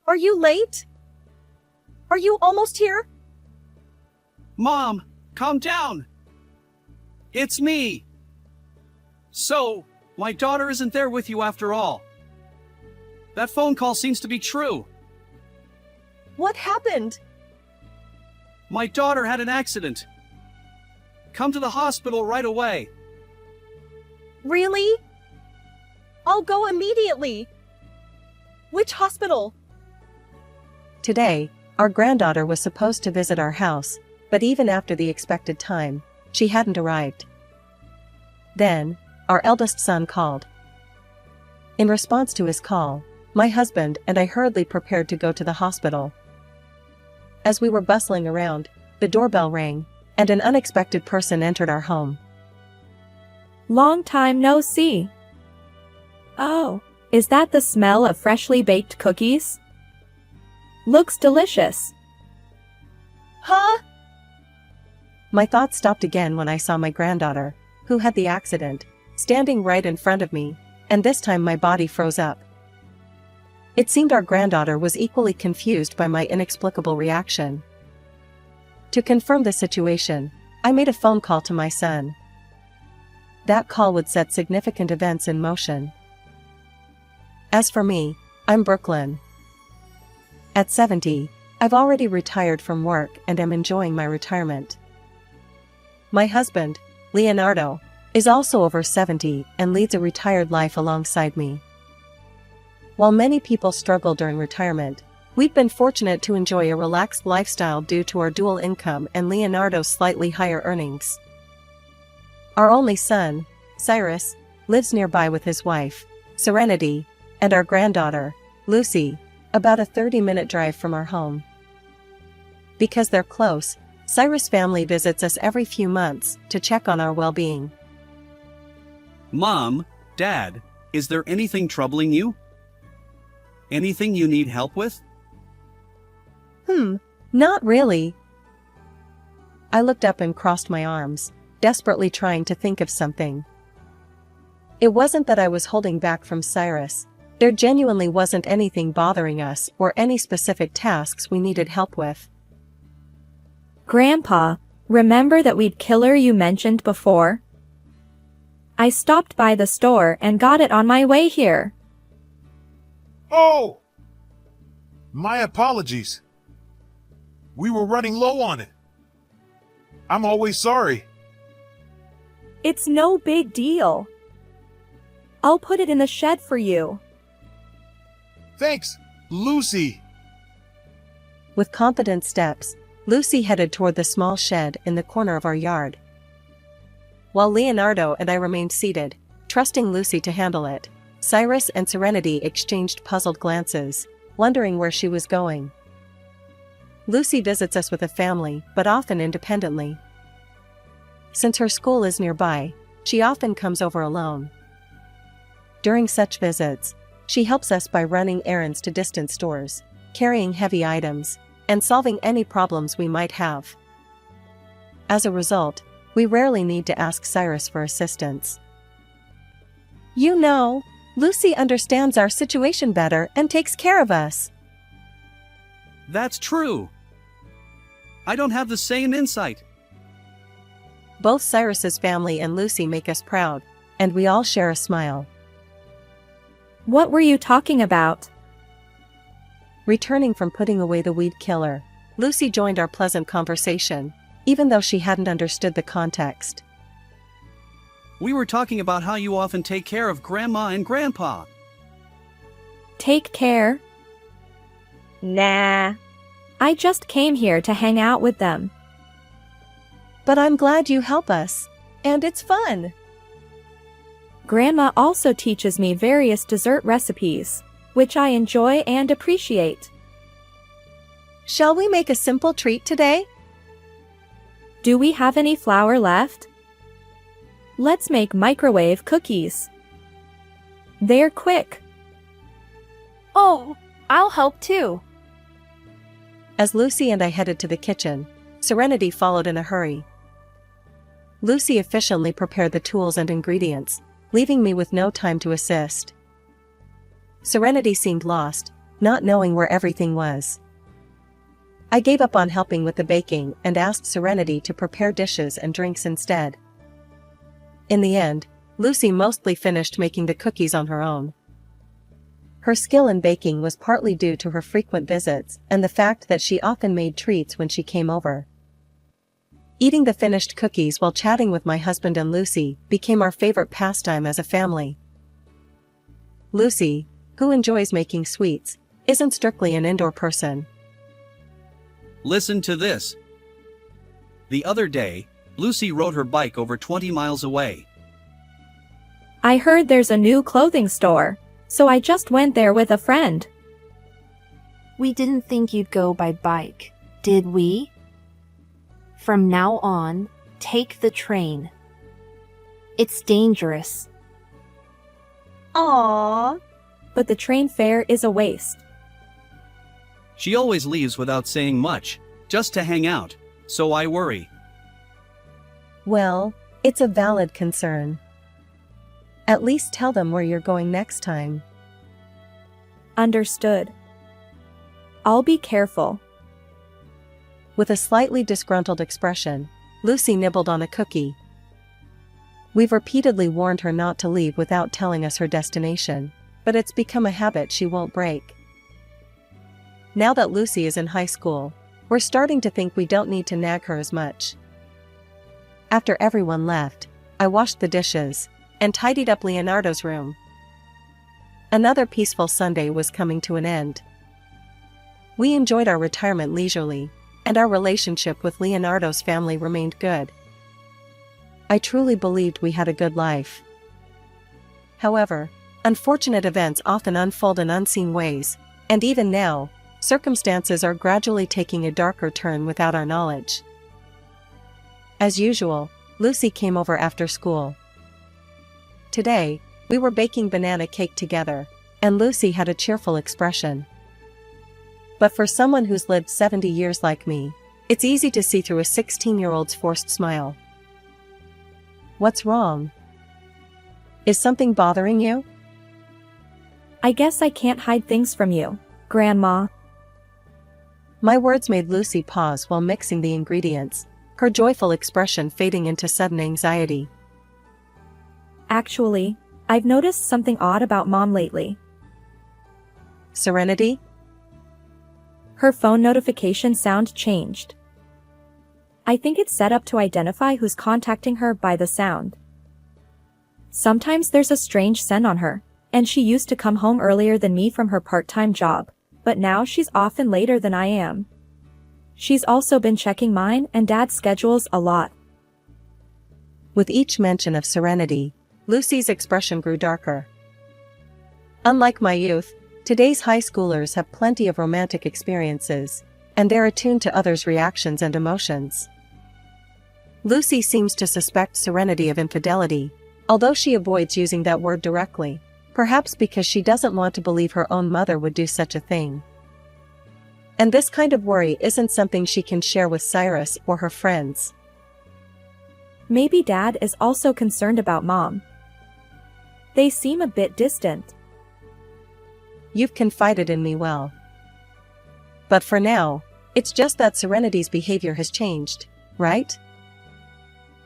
Are you late? Are you almost here? Mom, calm down. It's me. So, my daughter isn't there with you after all. That phone call seems to be true. What happened? My daughter had an accident. Come to the hospital right away. Really? I'll go immediately. Which hospital? Today, our granddaughter was supposed to visit our house, but even after the expected time, she hadn't arrived. Then, our eldest son called. In response to his call, my husband and I hurriedly prepared to go to the hospital. As we were bustling around, the doorbell rang, and an unexpected person entered our home. Long time no see. Oh, is that the smell of freshly baked cookies? Looks delicious. Huh? My thoughts stopped again when I saw my granddaughter, who had the accident, standing right in front of me, and this time my body froze up. It seemed our granddaughter was equally confused by my inexplicable reaction. To confirm the situation, I made a phone call to my son. That call would set significant events in motion. As for me, I'm Brooklyn. At 70, I've already retired from work and am enjoying my retirement. My husband, Leonardo, is also over 70 and leads a retired life alongside me. While many people struggle during retirement, we've been fortunate to enjoy a relaxed lifestyle due to our dual income and Leonardo's slightly higher earnings. Our only son, Cyrus, lives nearby with his wife, Serenity, and our granddaughter, Lucy, about a 30-minute drive from our home. Because they're close, Cyrus' family visits us every few months to check on our well-being. Mom, Dad, is there anything troubling you? Anything you need help with? Not really. I looked up and crossed my arms, desperately trying to think of something. It wasn't that I was holding back from Cyrus. There genuinely wasn't anything bothering us or any specific tasks we needed help with. Grandpa, remember that weed killer you mentioned before? I stopped by the store and got it on my way here. Oh! My apologies. We were running low on it. I'm always sorry. It's no big deal. I'll put it in the shed for you. Thanks, Lucy. With confident steps, Lucy headed toward the small shed in the corner of our yard. While Leonardo and I remained seated, trusting Lucy to handle it, Cyrus and Serenity exchanged puzzled glances, wondering where she was going. Lucy visits us with a family, but often independently. Since her school is nearby, she often comes over alone. During such visits, she helps us by running errands to distant stores, carrying heavy items, and solving any problems we might have. As a result, we rarely need to ask Cyrus for assistance. You know, Lucy understands our situation better and takes care of us. That's true. I don't have the same insight. Both Cyrus's family and Lucy make us proud, and we all share a smile. What were you talking about? Returning from putting away the weed killer, Lucy joined our pleasant conversation, even though she hadn't understood the context. We were talking about how you often take care of Grandma and Grandpa. Take care? Nah. I just came here to hang out with them. But I'm glad you help us, and it's fun. Grandma also teaches me various dessert recipes, which I enjoy and appreciate. Shall we make a simple treat today? Do we have any flour left? Let's make microwave cookies. They're quick. Oh, I'll help too. As Lucy and I headed to the kitchen, Serenity followed in a hurry. Lucy efficiently prepared the tools and ingredients, leaving me with no time to assist. Serenity seemed lost, not knowing where everything was. I gave up on helping with the baking and asked Serenity to prepare dishes and drinks instead. In the end, Lucy mostly finished making the cookies on her own. Her skill in baking was partly due to her frequent visits and the fact that she often made treats when she came over. Eating the finished cookies while chatting with my husband and Lucy became our favorite pastime as a family. Lucy, who enjoys making sweets, isn't strictly an indoor person. Listen to this. The other day, Lucy rode her bike over 20 miles away. I heard there's a new clothing store, so I just went there with a friend. We didn't think you'd go by bike, did we? From now on, take the train. It's dangerous. Aww. But the train fare is a waste. She always leaves without saying much, just to hang out, so I worry. Well, it's a valid concern. At least tell them where you're going next time. Understood. I'll be careful. With a slightly disgruntled expression, Lucy nibbled on a cookie. We've repeatedly warned her not to leave without telling us her destination, but it's become a habit she won't break. Now that Lucy is in high school, we're starting to think we don't need to nag her as much. After everyone left, I washed the dishes and tidied up Leonardo's room. Another peaceful Sunday was coming to an end. We enjoyed our retirement leisurely, and our relationship with Leonardo's family remained good. I truly believed we had a good life. However, unfortunate events often unfold in unseen ways, and even now, circumstances are gradually taking a darker turn without our knowledge. As usual, Lucy came over after school. Today, we were baking banana cake together, and Lucy had a cheerful expression. But for someone who's lived 70 years like me, it's easy to see through a 16-year-old's forced smile. What's wrong? Is something bothering you? I guess I can't hide things from you, Grandma. My words made Lucy pause while mixing the ingredients, her joyful expression fading into sudden anxiety. Actually, I've noticed something odd about Mom lately. Serenity? Her phone notification sound changed. I think it's set up to identify who's contacting her by the sound. Sometimes there's a strange scent on her, and she used to come home earlier than me from her part-time job, but now she's often later than I am. She's also been checking mine and Dad's schedules a lot. With each mention of Serenity, Lucy's expression grew darker. Unlike my youth, today's high schoolers have plenty of romantic experiences, and they're attuned to others' reactions and emotions. Lucy seems to suspect Serenity of infidelity, although she avoids using that word directly, perhaps because she doesn't want to believe her own mother would do such a thing. And this kind of worry isn't something she can share with Cyrus or her friends. Maybe Dad is also concerned about Mom. They seem a bit distant. You've confided in me well. But for now, it's just that Serenity's behavior has changed, right?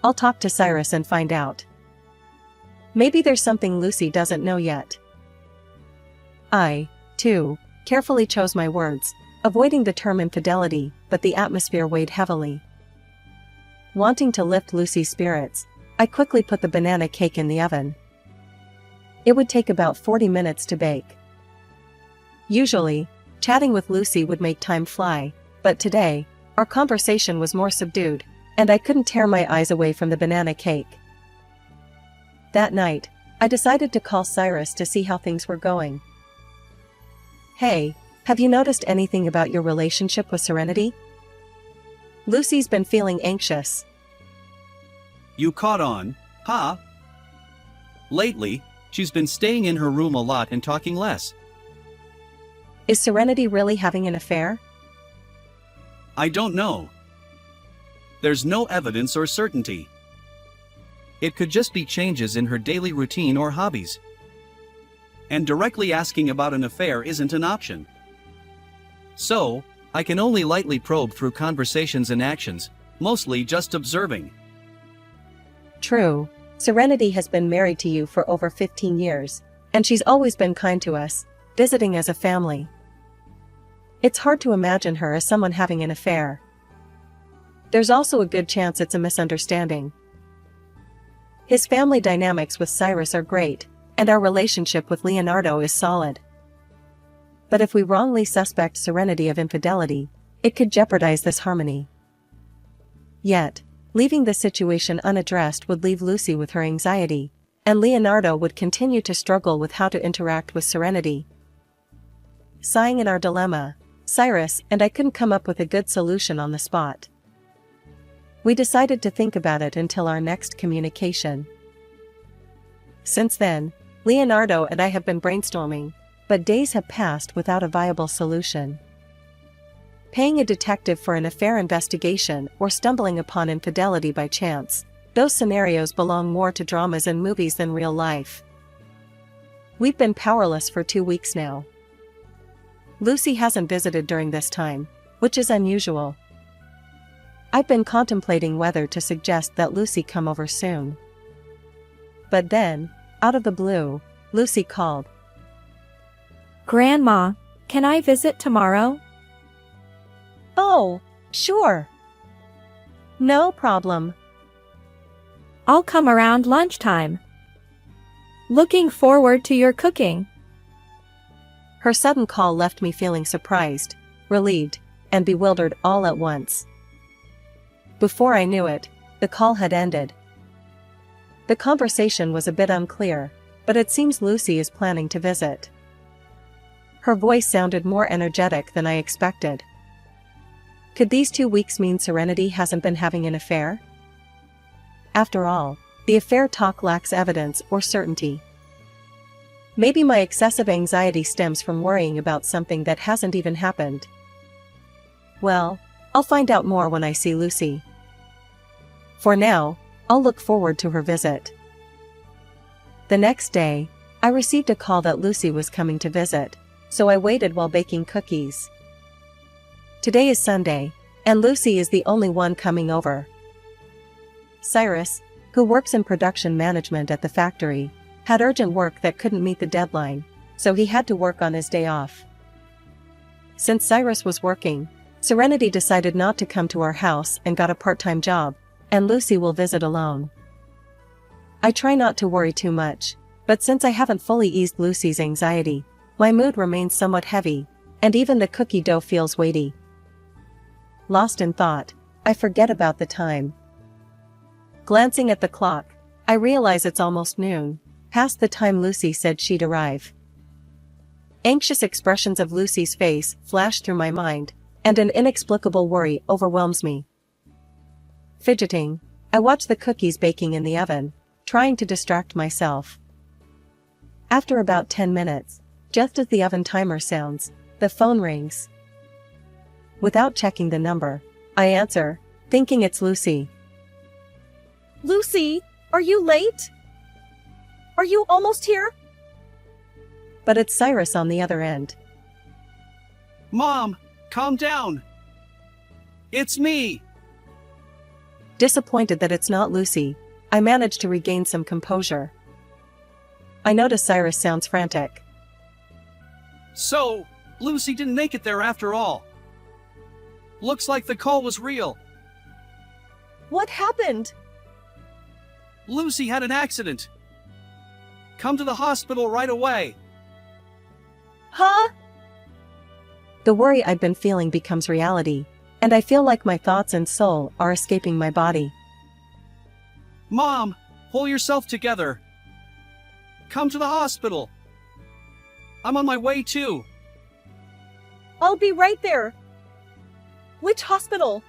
I'll talk to Cyrus and find out. Maybe there's something Lucy doesn't know yet. I, too, carefully chose my words, avoiding the term infidelity, but the atmosphere weighed heavily. Wanting to lift Lucy's spirits, I quickly put the banana cake in the oven. It would take about 40 minutes to bake. Usually, chatting with Lucy would make time fly, but today, our conversation was more subdued, and I couldn't tear my eyes away from the banana cake. That night, I decided to call Cyrus to see how things were going. Hey, have you noticed anything about your relationship with Serenity? Lucy's been feeling anxious. You caught on, huh? Lately, she's been staying in her room a lot and talking less. Is Serenity really having an affair? I don't know. There's no evidence or certainty. It could just be changes in her daily routine or hobbies. And directly asking about an affair isn't an option. So, I can only lightly probe through conversations and actions, mostly just observing. True. Serenity has been married to you for over 15 years, and she's always been kind to us, visiting as a family. It's hard to imagine her as someone having an affair. There's also a good chance it's a misunderstanding. His family dynamics with Cyrus are great, and our relationship with Leonardo is solid. But if we wrongly suspect Serenity of infidelity, it could jeopardize this harmony. Yet, leaving the situation unaddressed would leave Lucy with her anxiety, and Leonardo would continue to struggle with how to interact with Serenity. Sighing in our dilemma, Cyrus and I couldn't come up with a good solution on the spot. We decided to think about it until our next communication. Since then, Leonardo and I have been brainstorming, but days have passed without a viable solution. Paying a detective for an affair investigation or stumbling upon infidelity by chance, those scenarios belong more to dramas and movies than real life. We've been powerless for 2 weeks now. Lucy hasn't visited during this time, which is unusual. I've been contemplating whether to suggest that Lucy come over soon. But then, out of the blue, Lucy called. Grandma, can I visit tomorrow? Oh, sure. No problem. I'll come around lunchtime. Looking forward to your cooking. Her sudden call left me feeling surprised, relieved, and bewildered all at once. Before I knew it, the call had ended. The conversation was a bit unclear, but it seems Lucy is planning to visit. Her voice sounded more energetic than I expected. Could these 2 weeks mean Serenity hasn't been having an affair? After all, the affair talk lacks evidence or certainty. Maybe my excessive anxiety stems from worrying about something that hasn't even happened. Well, I'll find out more when I see Lucy. For now, I'll look forward to her visit. The next day, I received a call that Lucy was coming to visit, so I waited while baking cookies. Today is Sunday, and Lucy is the only one coming over. Cyrus, who works in production management at the factory, had urgent work that couldn't meet the deadline, so he had to work on his day off. Since Cyrus was working, Serenity decided not to come to our house and got a part-time job, and Lucy will visit alone. I try not to worry too much, but since I haven't fully eased Lucy's anxiety, my mood remains somewhat heavy, and even the cookie dough feels weighty. Lost in thought, I forget about the time. Glancing at the clock, I realize it's almost noon, past the time Lucy said she'd arrive. Anxious expressions of Lucy's face flash through my mind, and an inexplicable worry overwhelms me. Fidgeting, I watch the cookies baking in the oven, trying to distract myself. After about 10 minutes, just as the oven timer sounds, the phone rings. Without checking the number, I answer, thinking it's Lucy. Lucy, are you late? Are you almost here? But it's Cyrus on the other end. Mom, calm down. It's me. Disappointed that it's not Lucy, I manage to regain some composure. I notice Cyrus sounds frantic. So, Lucy didn't make it there after all. Looks like the call was real. What happened? Lucy had an accident. Come to the hospital right away. Huh? The worry I've been feeling becomes reality, and I feel like my thoughts and soul are escaping my body. Mom, pull yourself together. Come to the hospital. I'm on my way too. I'll be right there. Which hospital?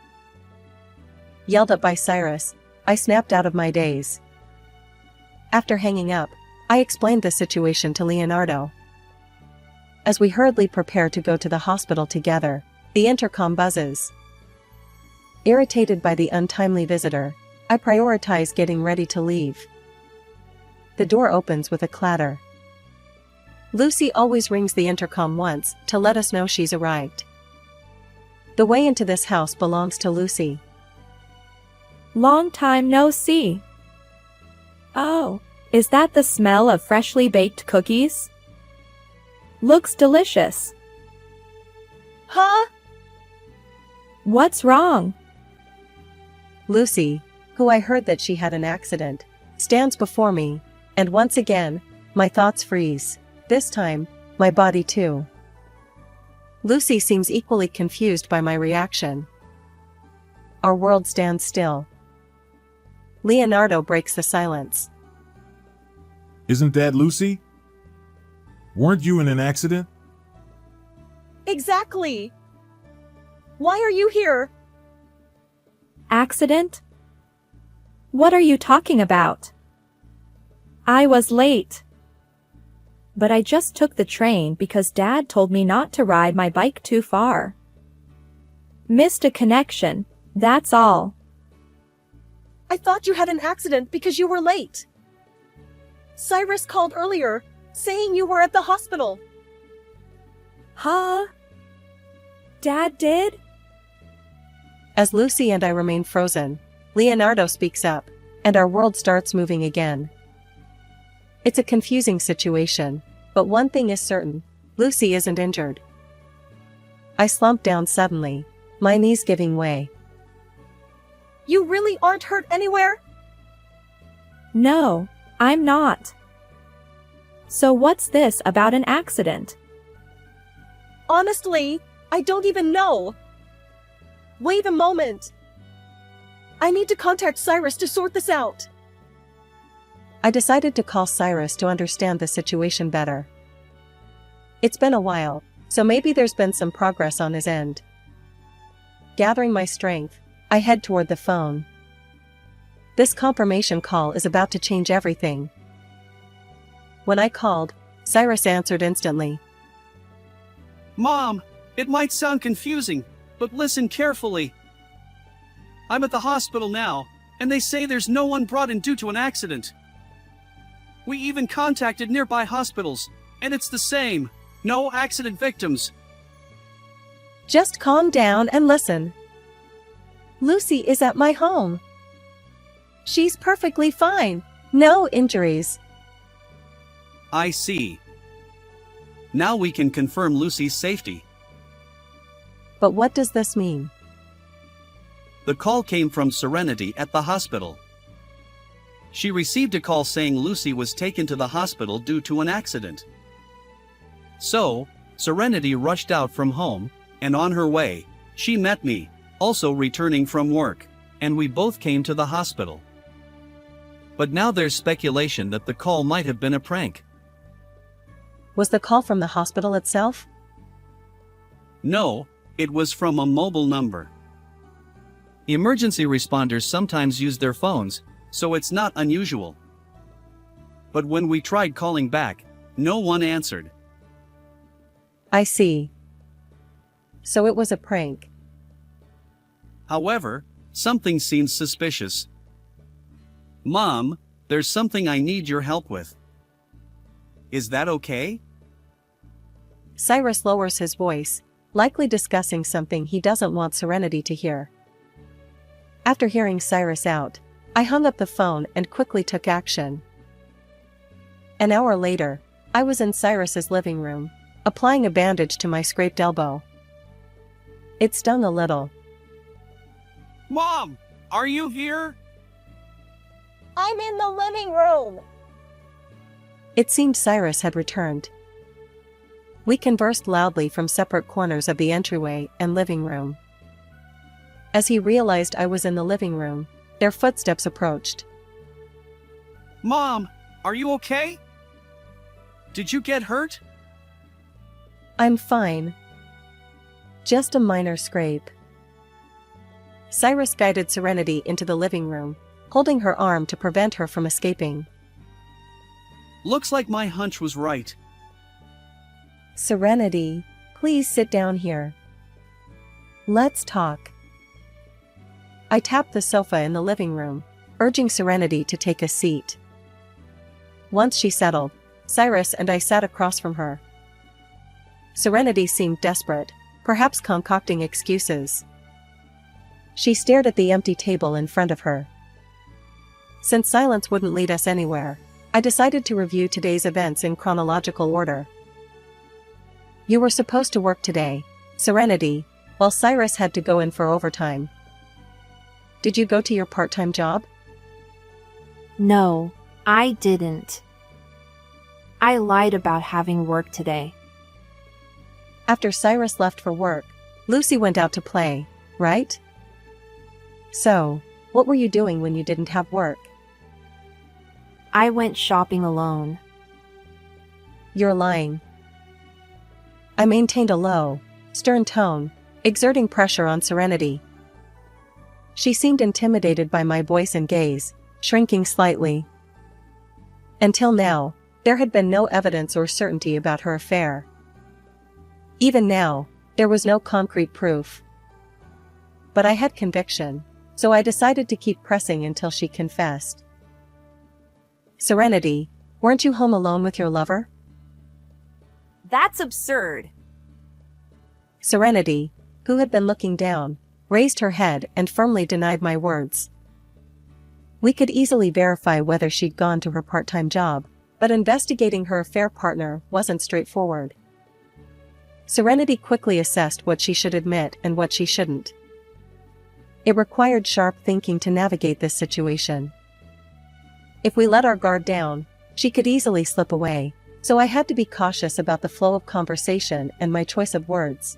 Yelled at by Cyrus, I snapped out of my daze. After hanging up, I explained the situation to Leonardo. As we hurriedly prepare to go to the hospital together, the intercom buzzes. Irritated by the untimely visitor, I prioritize getting ready to leave. The door opens with a clatter. Lucy always rings the intercom once to let us know she's arrived. The way into this house belongs to Lucy. Long time no see. Oh, is that the smell of freshly baked cookies? Looks delicious. Huh? What's wrong? Lucy, who I heard that she had an accident, stands before me, and once again, my thoughts freeze. This time, my body too. Lucy seems equally confused by my reaction. Our world stands still. Leonardo breaks the silence. Isn't that Lucy? Weren't you in an accident? Exactly. Why are you here? Accident? What are you talking about? I was late. But I just took the train because Dad told me not to ride my bike too far. Missed a connection, that's all. I thought you had an accident because you were late. Cyrus called earlier, saying you were at the hospital. Huh? Dad did? As Lucy and I remain frozen, Leonardo speaks up, and our world starts moving again. It's a confusing situation, but one thing is certain, Lucy isn't injured. I slump down suddenly, my knees giving way. You really aren't hurt anywhere? No, I'm not. So what's this about an accident? Honestly, I don't even know. Wait a moment. I need to contact Cyrus to sort this out. I decided to call Cyrus to understand the situation better. It's been a while, so maybe there's been some progress on his end. Gathering my strength, I head toward the phone. This confirmation call is about to change everything. When I called, Cyrus answered instantly. Mom, it might sound confusing, but listen carefully. I'm at the hospital now, and they say there's no one brought in due to an accident. We even contacted nearby hospitals, and it's the same. No accident victims. Just calm down and listen. Lucy is at my home. She's perfectly fine. No injuries. I see. Now we can confirm Lucy's safety. But what does this mean? The call came from Serenity at the hospital. She received a call saying Lucy was taken to the hospital due to an accident. So, Serenity rushed out from home, and on her way, she met me, also returning from work, and we both came to the hospital. But now there's speculation that the call might have been a prank. Was the call from the hospital itself? No, it was from a mobile number. Emergency responders sometimes use their phones, so it's not unusual. But when we tried calling back, no one answered. I see. So it was a prank. However, something seems suspicious. Mom, there's something I need your help with. Is that okay? Cyrus lowers his voice, likely discussing something he doesn't want Serenity to hear. After hearing Cyrus out, I hung up the phone and quickly took action. An hour later, I was in Cyrus's living room, applying a bandage to my scraped elbow. It stung a little. Mom, are you here? I'm in the living room. It seemed Cyrus had returned. We conversed loudly from separate corners of the entryway and living room. As he realized I was in the living room, their footsteps approached. Mom, are you okay? Did you get hurt? I'm fine. Just a minor scrape. Cyrus guided Serenity into the living room, holding her arm to prevent her from escaping. Looks like my hunch was right. Serenity, please sit down here. Let's talk. I tapped the sofa in the living room, urging Serenity to take a seat. Once she settled, Cyrus and I sat across from her. Serenity seemed desperate, perhaps concocting excuses. She stared at the empty table in front of her. Since silence wouldn't lead us anywhere, I decided to review today's events in chronological order. You were supposed to work today, Serenity, while Cyrus had to go in for overtime. Did you go to your part-time job? No, I didn't. I lied about having work today. After Cyrus left for work, Lucy went out to play, right? So, what were you doing when you didn't have work? I went shopping alone. You're lying. I maintained a low, stern tone, exerting pressure on Serenity. She seemed intimidated by my voice and gaze, shrinking slightly. Until now, there had been no evidence or certainty about her affair. Even now, there was no concrete proof. But I had conviction, so I decided to keep pressing until she confessed. Serenity, weren't you home alone with your lover? That's absurd. Serenity, who had been looking down, raised her head and firmly denied my words. We could easily verify whether she'd gone to her part-time job, but investigating her affair partner wasn't straightforward. Serenity quickly assessed what she should admit and what she shouldn't. It required sharp thinking to navigate this situation. If we let our guard down, she could easily slip away, so I had to be cautious about the flow of conversation and my choice of words.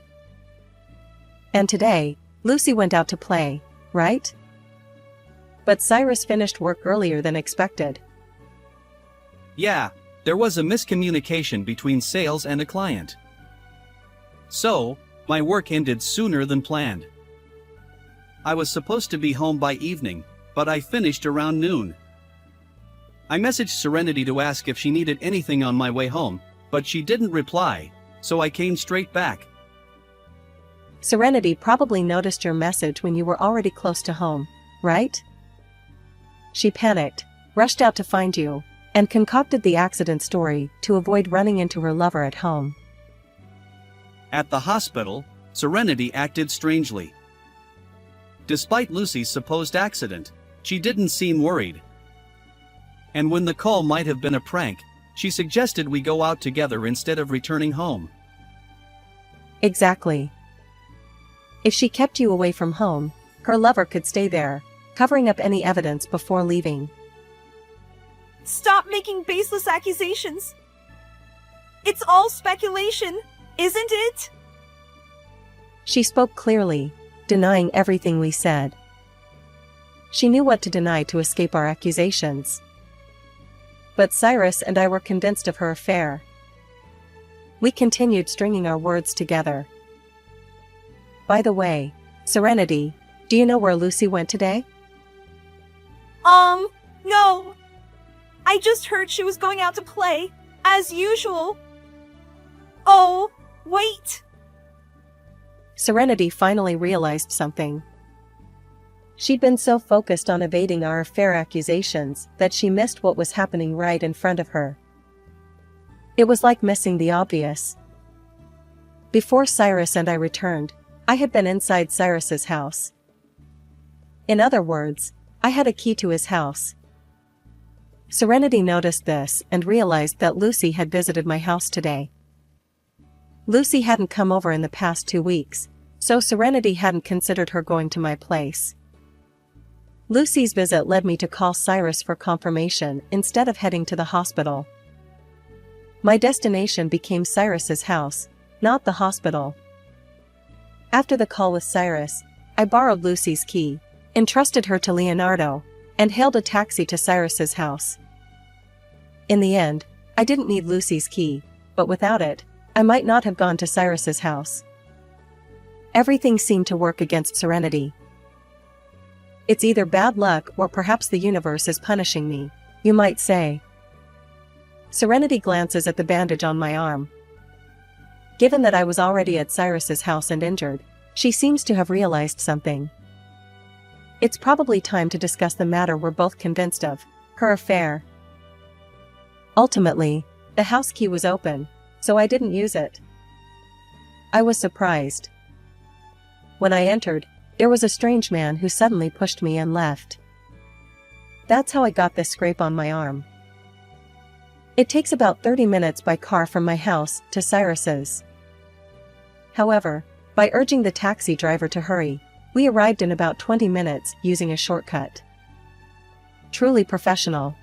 And today, Lucy went out to play, right? But Cyrus finished work earlier than expected. Yeah, there was a miscommunication between sales and a client. So, my work ended sooner than planned. I was supposed to be home by evening, but I finished around noon. I messaged Serenity to ask if she needed anything on my way home, but she didn't reply, so I came straight back. Serenity probably noticed your message when you were already close to home, right? She panicked, rushed out to find you, and concocted the accident story to avoid running into her lover at home. At the hospital, Serenity acted strangely. Despite Lucy's supposed accident, she didn't seem worried. And when the call might have been a prank, she suggested we go out together instead of returning home. Exactly. If she kept you away from home, her lover could stay there, covering up any evidence before leaving. Stop making baseless accusations. It's all speculation, isn't it? She spoke clearly, denying everything we said. She knew what to deny to escape our accusations. But Cyrus and I were convinced of her affair. We continued stringing our words together. By the way, Serenity, do you know where Lucy went today? No. I just heard she was going out to play, as usual. Oh, wait. Serenity finally realized something. She'd been so focused on evading our affair accusations that she missed what was happening right in front of her. It was like missing the obvious. Before Cyrus and I returned, I had been inside Cyrus's house. In other words, I had a key to his house. Serenity noticed this and realized that Lucy had visited my house today. Lucy hadn't come over in the past 2 weeks, so Serenity hadn't considered her going to my place. Lucy's visit led me to call Cyrus for confirmation instead of heading to the hospital. My destination became Cyrus's house, not the hospital. After the call with Cyrus, I borrowed Lucy's key, entrusted her to Leonardo, and hailed a taxi to Cyrus's house. In the end, I didn't need Lucy's key, but without it, I might not have gone to Cyrus's house. Everything seemed to work against Serenity. It's either bad luck or perhaps the universe is punishing me, you might say. Serenity glances at the bandage on my arm. Given that I was already at Cyrus's house and injured, she seems to have realized something. It's probably time to discuss the matter we're both convinced of, her affair. Ultimately, the house key was open, so I didn't use it. I was surprised, When I entered, there was a strange man who suddenly pushed me and left. That's how I got this scrape on my arm. It takes about 30 minutes by car from my house to Cyrus's. However, by urging the taxi driver to hurry, we arrived in about 20 minutes using a shortcut. Truly professional.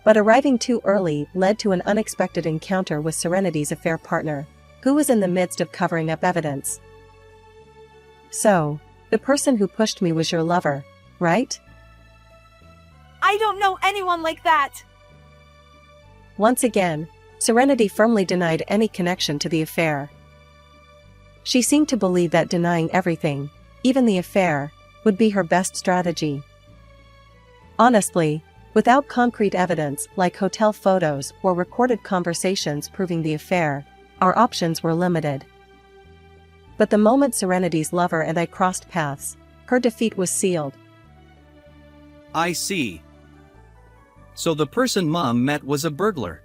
But arriving too early led to an unexpected encounter with Serenity's affair partner, who was in the midst of covering up evidence. So, the person who pushed me was your lover, right? I don't know anyone like that. Once again, Serenity firmly denied any connection to the affair. She seemed to believe that denying everything, even the affair, would be her best strategy. Honestly, without concrete evidence like hotel photos or recorded conversations proving the affair, our options were limited. But the moment Serenity's lover and I crossed paths, her defeat was sealed. I see. So the person Mom met was a burglar.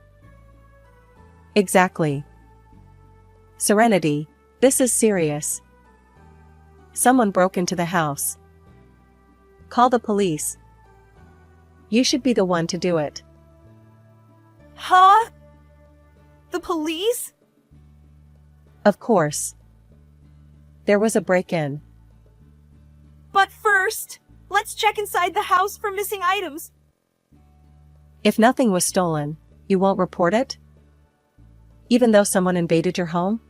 Exactly. Serenity, this is serious. Someone broke into the house. Call the police. You should be the one to do it. Huh? The police? Of course. There was a break-in. But first, let's check inside the house for missing items. If nothing was stolen, you won't report it? Even though someone invaded your home?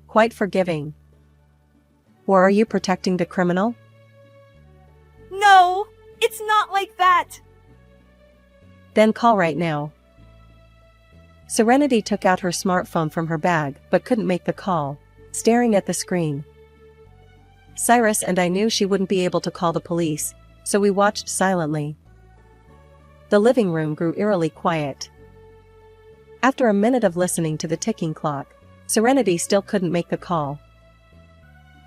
Quite forgiving. Or are you protecting the criminal? No, it's not like that. Then call right now. Serenity took out her smartphone from her bag but couldn't make the call, staring at the screen. Cyrus and I knew she wouldn't be able to call the police, so we watched silently. The living room grew eerily quiet. After a minute of listening to the ticking clock, Serenity still couldn't make the call.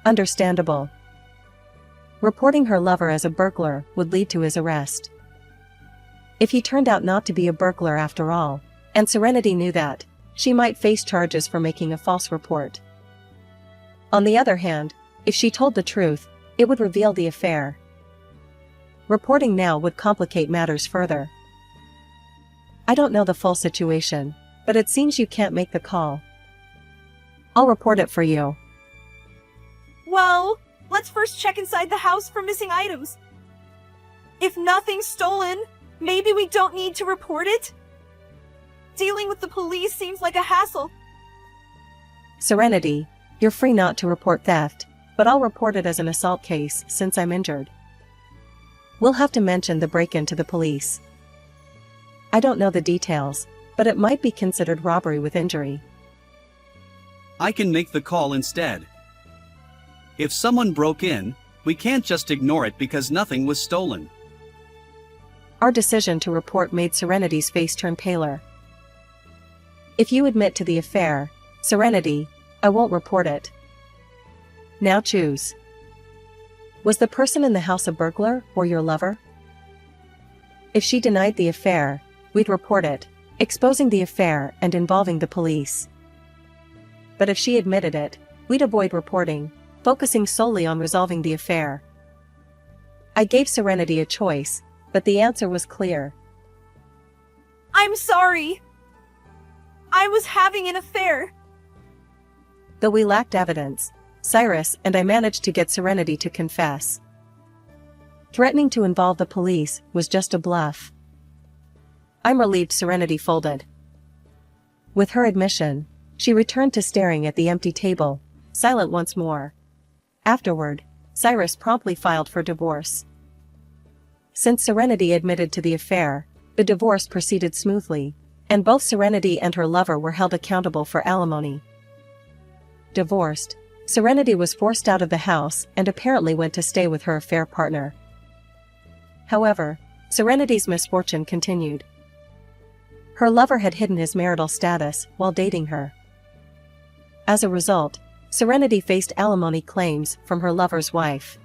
Understandable. Reporting her lover as a burglar would lead to his arrest. If he turned out not to be a burglar after all, and Serenity knew that, she might face charges for making a false report. On the other hand, if she told the truth, it would reveal the affair. Reporting now would complicate matters further. I don't know the full situation, but it seems you can't make the call. I'll report it for you. Well, let's first check inside the house for missing items. If nothing's stolen, maybe we don't need to report it? Dealing with the police seems like a hassle. Serenity, you're free not to report theft, but I'll report it as an assault case since I'm injured. We'll have to mention the break-in to the police. I don't know the details, but it might be considered robbery with injury. I can make the call instead. If someone broke in, we can't just ignore it because nothing was stolen. Our decision to report made Serenity's face turn paler. If you admit to the affair, Serenity, I won't report it. Now choose. Was the person in the house a burglar or your lover? If she denied the affair, we'd report it, exposing the affair and involving the police. But if she admitted it, we'd avoid reporting, focusing solely on resolving the affair. I gave Serenity a choice, but the answer was clear. I'm sorry. I was having an affair. Though we lacked evidence, Cyrus and I managed to get Serenity to confess. Threatening to involve the police was just a bluff. I'm relieved Serenity folded. With her admission, she returned to staring at the empty table, silent once more. Afterward, Cyrus promptly filed for divorce. Since Serenity admitted to the affair, the divorce proceeded smoothly, and both Serenity and her lover were held accountable for alimony. Divorced, Serenity was forced out of the house and apparently went to stay with her affair partner. However, Serenity's misfortune continued. Her lover had hidden his marital status while dating her. As a result, Serenity faced alimony claims from her lover's wife.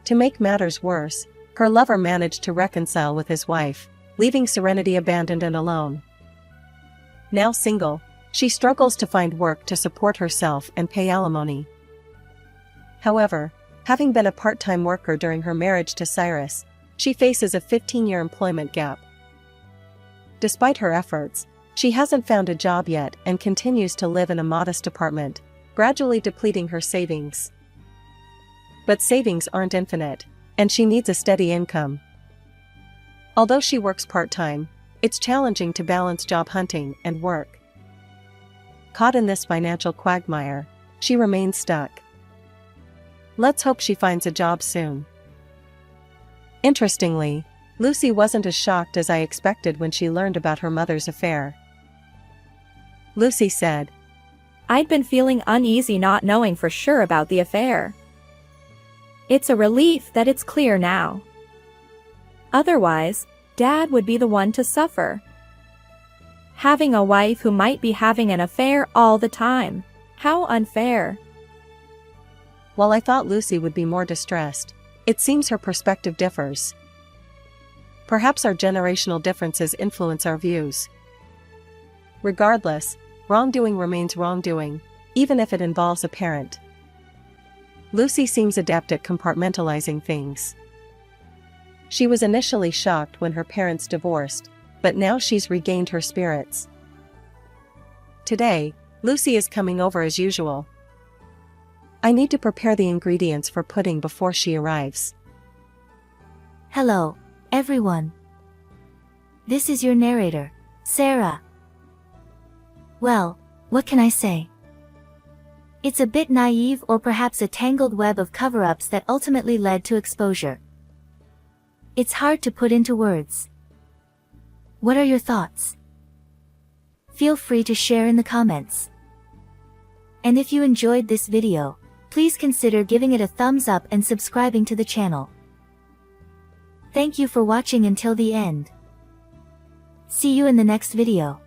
To make matters worse, her lover managed to reconcile with his wife, leaving Serenity abandoned and alone. Now single, she struggles to find work to support herself and pay alimony. However, having been a part-time worker during her marriage to Cyrus, she faces a 15-year employment gap. Despite her efforts, she hasn't found a job yet and continues to live in a modest apartment, gradually depleting her savings. But savings aren't infinite, and she needs a steady income. Although she works part-time, it's challenging to balance job hunting and work. Caught in this financial quagmire, she remains stuck. Let's hope she finds a job soon. Interestingly, Lucy wasn't as shocked as I expected when she learned about her mother's affair. Lucy said, "I'd been feeling uneasy not knowing for sure about the affair. It's a relief that it's clear now. Otherwise, Dad would be the one to suffer. Having a wife who might be having an affair all the time. How unfair." While I thought Lucy would be more distressed, it seems her perspective differs. Perhaps our generational differences influence our views. Regardless, wrongdoing remains wrongdoing, even if it involves a parent. Lucy seems adept at compartmentalizing things. She was initially shocked when her parents divorced, but now she's regained her spirits. Today, Lucy is coming over as usual. I need to prepare the ingredients for pudding before she arrives. Hello, everyone. This is your narrator, Sarah. Well, what can I say? It's a bit naive or perhaps a tangled web of cover-ups that ultimately led to exposure. It's hard to put into words. What are your thoughts? Feel free to share in the comments. And if you enjoyed this video, please consider giving it a thumbs up and subscribing to the channel. Thank you for watching until the end. See you in the next video.